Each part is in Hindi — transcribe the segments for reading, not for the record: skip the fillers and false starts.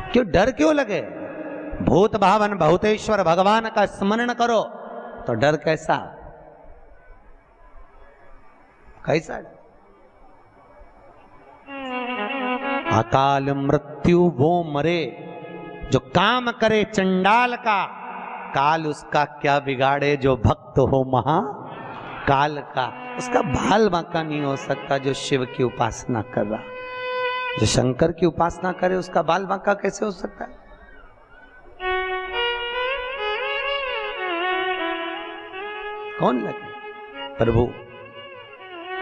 क्यों डर क्यों लगे? भूत भावन भूतेश्वर भगवान का स्मरण करो तो डर कैसा कैसा? अकाल मृत्यु वो मरे जो काम करे चंडाल का, काल उसका क्या बिगाड़े जो भक्त हो महा काल का। उसका बाल बांका नहीं हो सकता जो शिव की उपासना कर रहा। जो शंकर की उपासना करे उसका बाल बांका कैसे हो सकता है? कौन लगे? प्रभु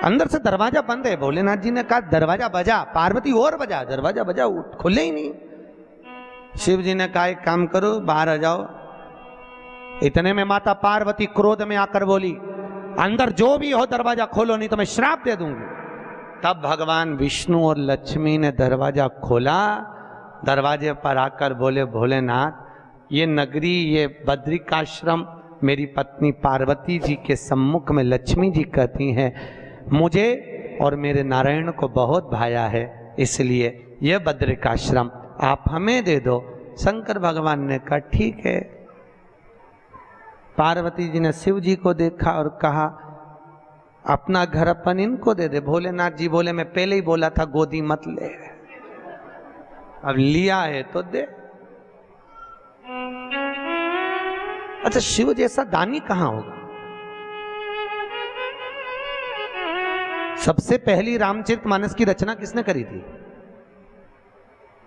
अंदर से दरवाजा बंद है। भोलेनाथ जी ने कहा दरवाजा बजा, पार्वती और बजा, दरवाजा बजा, खुले ही नहीं। शिव जी ने कहा एक काम करो बाहर आ जाओ। इतने में माता पार्वती क्रोध में आकर बोली अंदर जो भी हो दरवाजा खोलो नहीं तो मैं श्राप दे दूंगी। तब भगवान विष्णु और लक्ष्मी ने दरवाजा खोला। दरवाजे पर आकर बोले भोलेनाथ ये नगरी ये बद्रिकाश्रम मेरी पत्नी पार्वती जी के सम्मुख में लक्ष्मी जी कहती हैं मुझे और मेरे नारायण को बहुत भाया है, इसलिए यह बद्रिकाश्रम आप हमें दे दो। शंकर भगवान ने कहा ठीक है। पार्वती जी ने शिव जी को देखा और कहा अपना घर अपन इनको दे दे। भोलेनाथ जी बोले मैं पहले ही बोला था गोदी मत ले, अब लिया है तो दे। अच्छा शिव जैसा दानी कहां होगा? सबसे पहली रामचरितमानस की रचना किसने करी थी?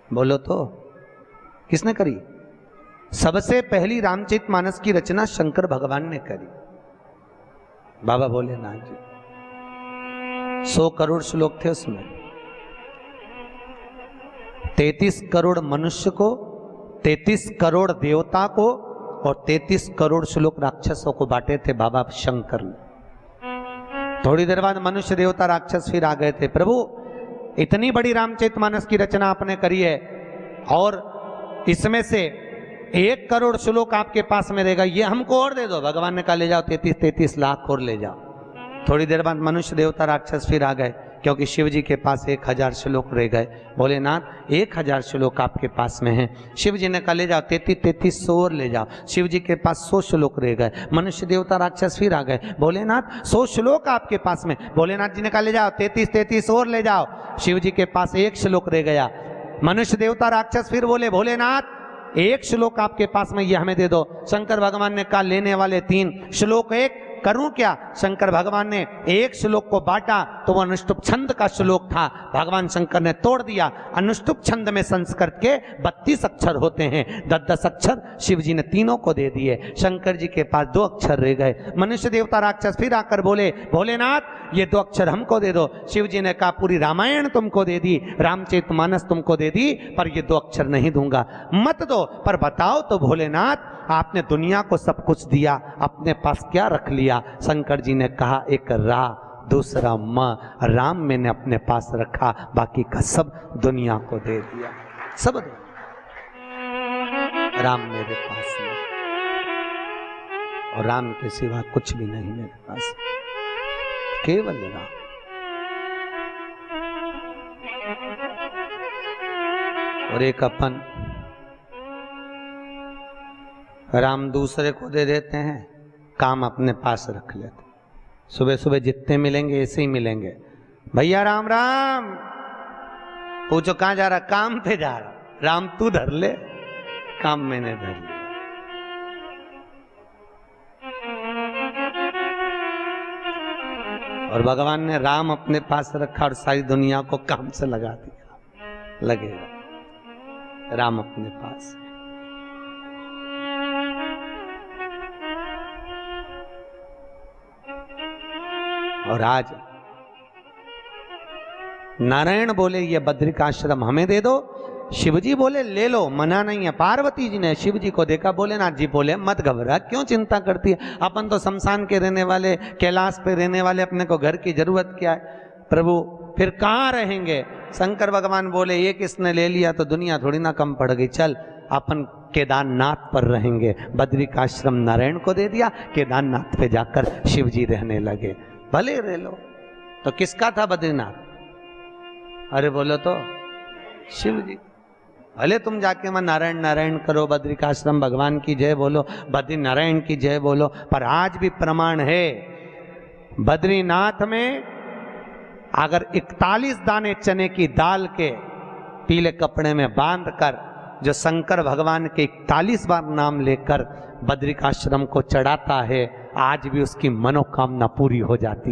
बोलो तो किसने करी? सबसे पहली रामचरितमानस की रचना शंकर भगवान ने करी। बाबा भोलेनाथ जी 100 करोड़ श्लोक थे उसमें। 33 करोड़ मनुष्य को, 33 करोड़ देवता को और 33 करोड़ श्लोक राक्षसों को बांटे थे बाबा शंकर ने। थोड़ी देर बाद मनुष्य देवता राक्षस फिर आ गए थे। प्रभु इतनी बड़ी रामचरितमानस की रचना आपने करी है और इसमें से 1 करोड़ श्लोक आपके पास में रहेगा, ये हमको और दे दो। भगवान ने कहा ले जाओ 33 लाख और ले जाओ। थोड़ी देर बाद मनुष्य देवता राक्षस फिर आ गए क्योंकि शिव जी के पास 1000 श्लोक रह गए। भोलेनाथ 1000 श्लोक आपके पास में हैं। शिव जी ने कहा ले जाओ 33 और ले जाओ। शिव जी के पास 100 श्लोक रह गए। मनुष्य देवता राक्षस फिर आ गए। भोलेनाथ 100 श्लोक आपके पास में। भोलेनाथ जी ने कहा ले जाओ 33 और ले जाओ। शिव जी के पास 1 श्लोक रह गया। मनुष्य देवता राक्षस फिर बोले भोलेनाथ 1 श्लोक आपके पास में ये हमें दे दो। शंकर भगवान ने कहा लेने वाले 3 श्लोक 1 करूं क्या? शंकर भगवान ने 1 श्लोक को बांटा तो वो अनुष्टुप छंद का श्लोक था। भगवान शंकर ने तोड़ दिया। अनुष्टुप छंद में संस्कृत के 32 अक्षर होते हैं। 10 अक्षर शिव जी ने तीनों को दे दिए। शंकर जी के पास 2 अक्षर रह गए। मनुष्य देवता राक्षस फिर आकर बोले भोलेनाथ ये 2 अक्षर हमको दे दो। शिव जी ने कहा पूरी रामायण तुमको दे दी, रामचरितमानस तुमको दे दी, पर ये 2 अक्षर नहीं दूंगा। मत दो पर बताओ तो भोलेनाथ आपने दुनिया को सब कुछ दिया, अपने पास क्या रख लिया? शंकर जी ने कहा एक रा दूसरा म, राम मैंने अपने पास रखा, बाकी का सब दुनिया को दे दिया। सब दे राम मेरे पास में और राम के सिवा कुछ भी नहीं मेरे पास, केवल राम। और एक अपन राम दूसरे को दे देते हैं, काम अपने पास रख लेते। सुबह सुबह जितने मिलेंगे ऐसे ही मिलेंगे। भैया राम राम, पूछो कहां जा रहा? काम पे जा रहा। राम तू धर ले, काम मैंने धर लिया। और भगवान ने राम अपने पास रखा और सारी दुनिया को काम से लगा दिया। लगेगा राम अपने पास। और आज नारायण बोले ये बद्रिकाश्रम हमें दे दो। शिवजी बोले ले लो, मना नहीं है। पार्वती जी ने शिव जी को देखा। भोलेनाथ जी बोले मत घबरा, क्यों चिंता करती है? अपन तो शमशान के रहने वाले, कैलाश पे रहने वाले, अपने को घर की जरूरत क्या है? प्रभु फिर कहाँ रहेंगे? शंकर भगवान बोले ये किसने ले लिया तो दुनिया थोड़ी ना कम पड़ गई। चल अपन केदारनाथ पर रहेंगे। बद्रिकाश्रम नारायण को दे दिया। केदारनाथ पे जाकर शिव जी रहने लगे। भले रह लो। तो किसका था बद्रीनाथ? अरे बोलो तो शिव जी। भले तुम जाके वहां नारायण नारायण करो, बद्रिकाश्रम भगवान की जय बोलो, बद्री नारायण की जय बोलो, पर आज भी प्रमाण है बद्रीनाथ में अगर 41 दाने चने की दाल के पीले कपड़े में बांध कर जो शंकर भगवान के 41 बार नाम लेकर बद्रिकाश्रम को चढ़ाता है, आज भी उसकी मनोकामना पूरी हो जाती है।